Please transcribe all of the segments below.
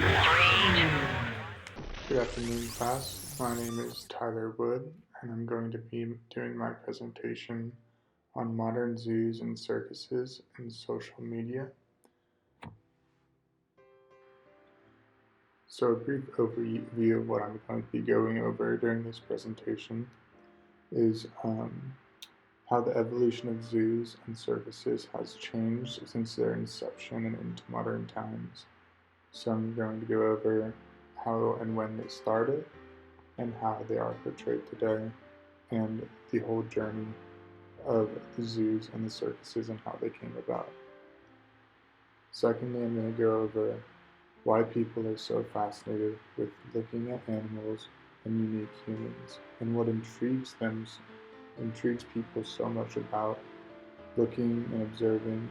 Good afternoon, class. My name is Tyler Wood, and I'm going to be doing my presentation on modern zoos and circuses and social media. So a brief overview of what I'm going to be going over during this presentation is how the evolution of zoos and circuses has changed since their inception and into modern times. So I'm going to go over how and when they started and how they are portrayed today, and the whole journey of the zoos and the circuses and how they came about. Secondly, I'm going to go over why people are so fascinated with looking at animals and unique humans, and what intrigues people so much about looking and observing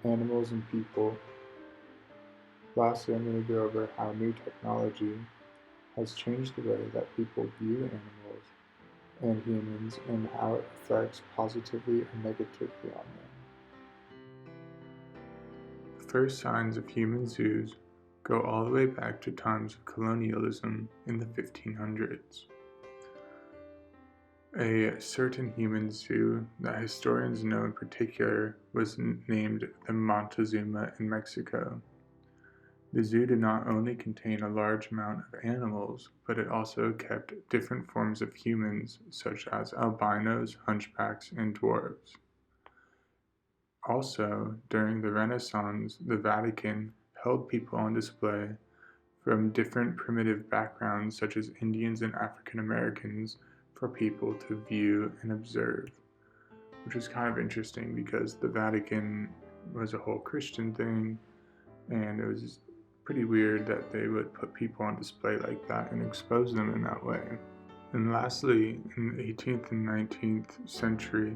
animals and people. Lastly, I'm going to go over how new technology has changed the way that people view animals and humans and how it affects positively or negatively on them. The first signs of human zoos go all the way back to times of colonialism in the 1500s. A certain human zoo that historians know in particular was named the Montezuma in Mexico. The zoo did not only contain a large amount of animals, but it also kept different forms of humans, such as albinos, hunchbacks, and dwarves. Also, during the Renaissance, the Vatican held people on display from different primitive backgrounds, such as Indians and African Americans, for people to view and observe, which was kind of interesting because the Vatican was a whole Christian thing, and it was pretty weird that they would put people on display like that and expose them in that way. And lastly, in the 18th and 19th century,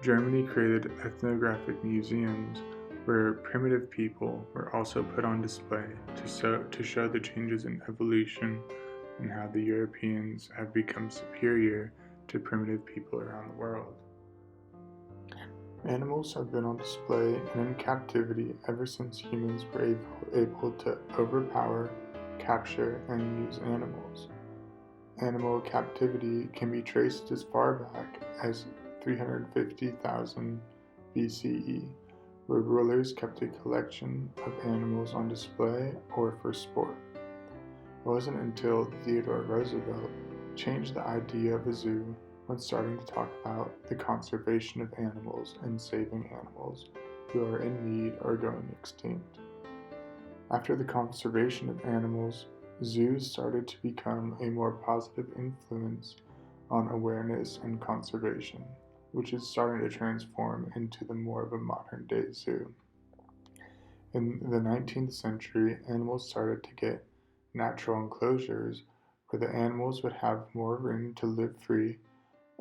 Germany created ethnographic museums where primitive people were also put on display to show the changes in evolution and how the Europeans have become superior to primitive people around the world. Animals have been on display and in captivity ever since humans were able to overpower, capture, and use animals. Animal captivity can be traced as far back as 350,000 BCE, where rulers kept a collection of animals on display or for sport. It wasn't until Theodore Roosevelt changed the idea of a zoo when starting to talk about the conservation of animals and saving animals who are in need or going extinct. After the conservation of animals, zoos started to become a more positive influence on awareness and conservation, which is starting to transform into the more of a modern day zoo. In the 19th century, animals started to get natural enclosures where the animals would have more room to live free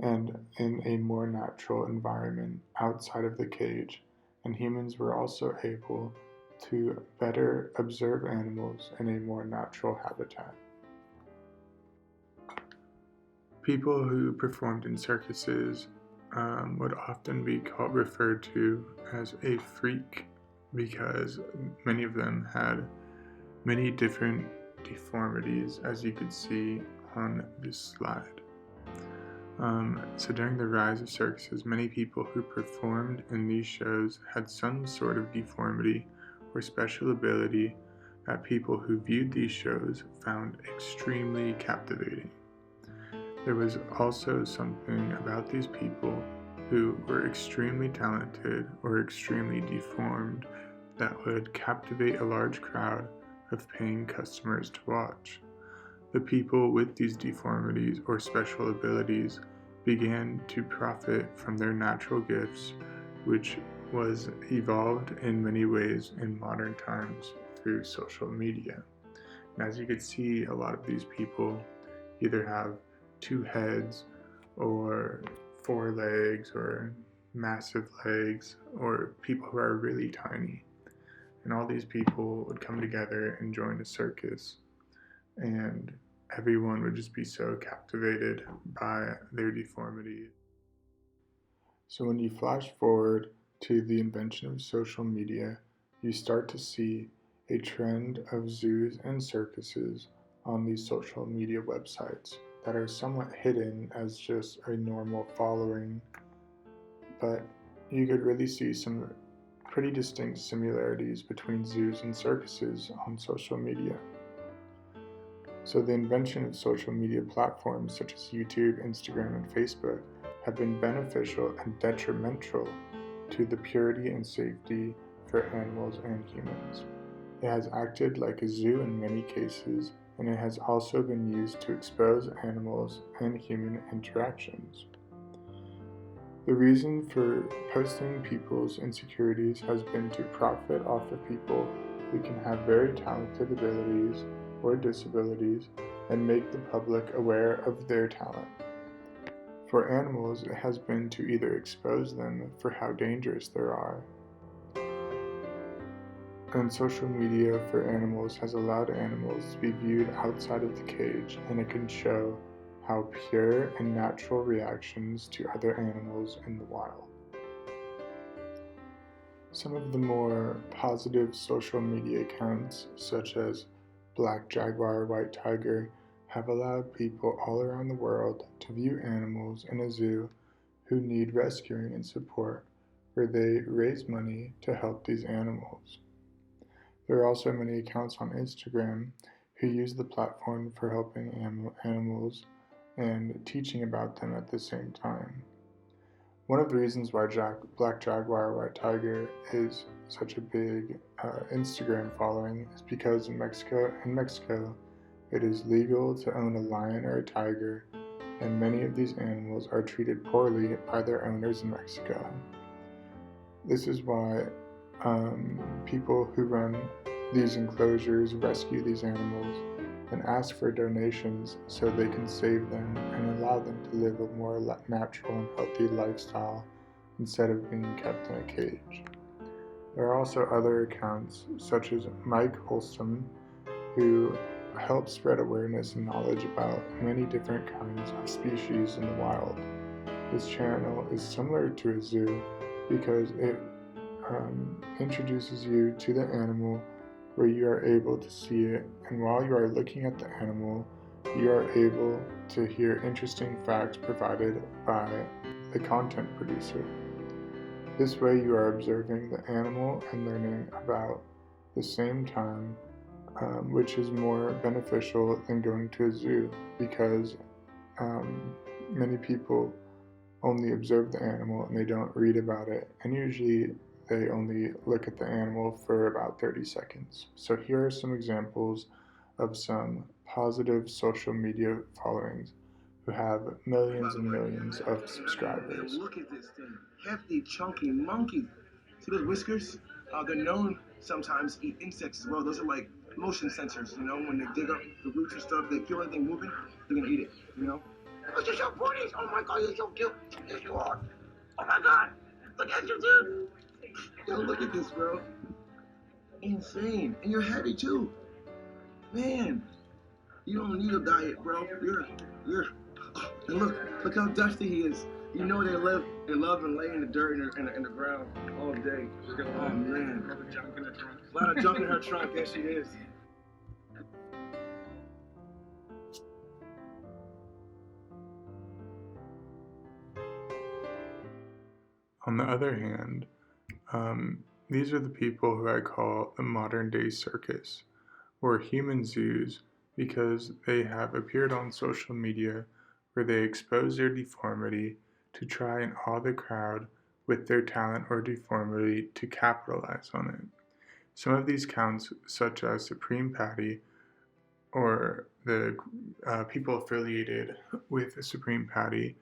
and in a more natural environment outside of the cage, and humans were also able to better observe animals in a more natural habitat. People who performed in circuses would often be referred to as a freak because many of them had many different deformities, as you could see on this slide. So during the rise of circuses, many people who performed in these shows had some sort of deformity or special ability that people who viewed these shows found extremely captivating. There was also something about these people who were extremely talented or extremely deformed that would captivate a large crowd of paying customers to watch. The people with these deformities or special abilities began to profit from their natural gifts, which was evolved in many ways in modern times through social media. And as you can see, a lot of these people either have 2 heads or 4 legs or massive legs, or people who are really tiny. And all these people would come together and join a circus, and everyone would just be so captivated by their deformity. So when you flash forward to the invention of social media, you start to see a trend of zoos and circuses on these social media websites that are somewhat hidden as just a normal following, but you could really see some pretty distinct similarities between zoos and circuses on social media. So, the invention of social media platforms such as YouTube, Instagram, and Facebook have been beneficial and detrimental to the purity and safety for animals and humans. It has acted like a zoo in many cases, and it has also been used to expose animals and human interactions. The reason for posting people's insecurities has been to profit off of people who can have very talented abilities or disabilities and make the public aware of their talent. For animals, it has been to either expose them for how dangerous they are, and social media for animals has allowed animals to be viewed outside of the cage, and it can show how pure and natural reactions to other animals in the wild. Some of the more positive social media accounts, such as Black Jaguar, White Tiger, have allowed people all around the world to view animals in a zoo who need rescuing and support, where they raise money to help these animals. There are also many accounts on Instagram who use the platform for helping animals and teaching about them at the same time. One of the reasons why Black Jaguar, White Tiger is such a big Instagram following is because in Mexico, it is legal to own a lion or a tiger, and many of these animals are treated poorly by their owners in Mexico. This is why people who run these enclosures rescue these animals and ask for donations so they can save them and allow them to live a more natural and healthy lifestyle instead of being kept in a cage. There are also other accounts, such as Mike Holston, who helps spread awareness and knowledge about many different kinds of species in the wild. This channel is similar to a zoo because it introduces you to the animal where you are able to see it, and while you are looking at the animal, you are able to hear interesting facts provided by the content producer. This way you are observing the animal and learning about the same time, which is more beneficial than going to a zoo because many people only observe the animal and they don't read about it, and usually they only look at the animal for about 30 seconds. So here are some examples of some positive social media followings who have millions and millions of subscribers. Look at this thing. Hefty, chunky monkey. See those whiskers? They're known sometimes eat insects as well. Those are like motion sensors, when they dig up the roots and stuff, they feel anything moving, they're gonna eat it. Oh, you're so pretty. Oh my god, you're so cute. Yes, you are. Oh my god. Look at you, dude. Yo, look at this, bro. Insane. And you're heavy too. Man, you don't need a diet, bro. You're and look how dusty he is. You know they live and love and lay in the dirt in the ground all day. Oh man. A lot of junk in her trunk. A lot of junk in her trunk, yes she is. On the other hand, these are the people who I call the modern day circus, or human zoos, because they have appeared on social media where they expose their deformity to try and awe the crowd with their talent or deformity to capitalize on it. Some of these counts, such as Supreme Patty, or the people affiliated with Supreme Patty,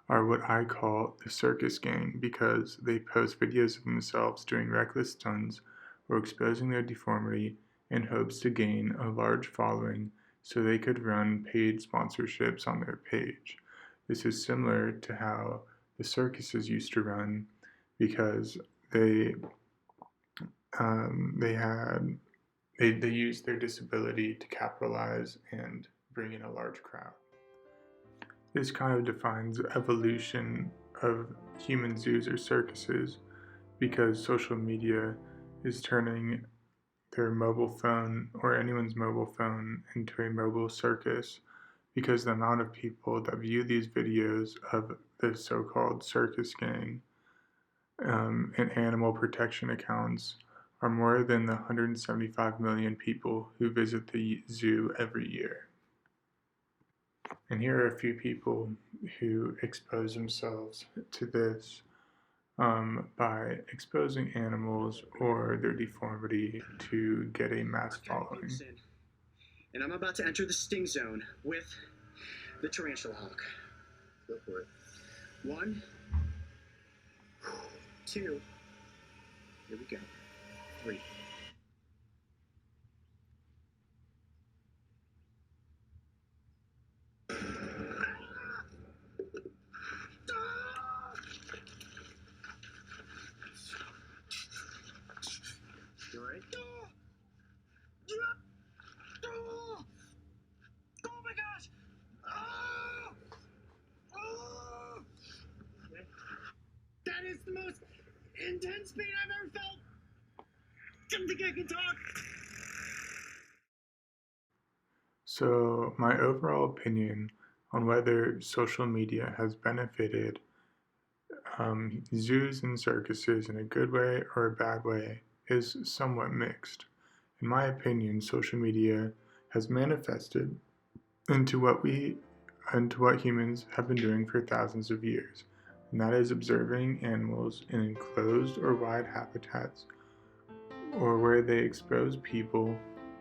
are what I call the circus gang because they post videos of themselves doing reckless stunts or exposing their deformity in hopes to gain a large following so they could run paid sponsorships on their page. This is similar to how the circuses used to run because they used their disability to capitalize and bring in a large crowd. This kind of defines evolution of human zoos or circuses because social media is turning their mobile phone or anyone's mobile phone into a mobile circus, because the amount of people that view these videos of the so-called circus gang and animal protection accounts are more than the 175 million people who visit the zoo every year. And here are a few people who expose themselves to this by exposing animals or their deformity to get a mass following. And I'm about to enter the sting zone with the tarantula hawk. Go for it. 1, 2, here we go, 3. You all right? Oh my gosh! Okay. That is the most intense pain I've ever felt. I don't think I can talk. So, my overall opinion on whether social media has benefited zoos and circuses in a good way or a bad way is somewhat mixed. In my opinion, social media has manifested into what humans have been doing for thousands of years, and that is observing animals in enclosed or wide habitats, or where they expose people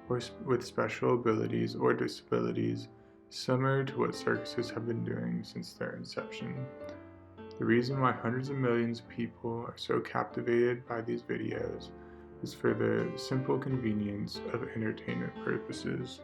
with special abilities or disabilities, similar to what circuses have been doing since their inception. The reason why hundreds of millions of people are so captivated by these videos is for the simple convenience of entertainment purposes.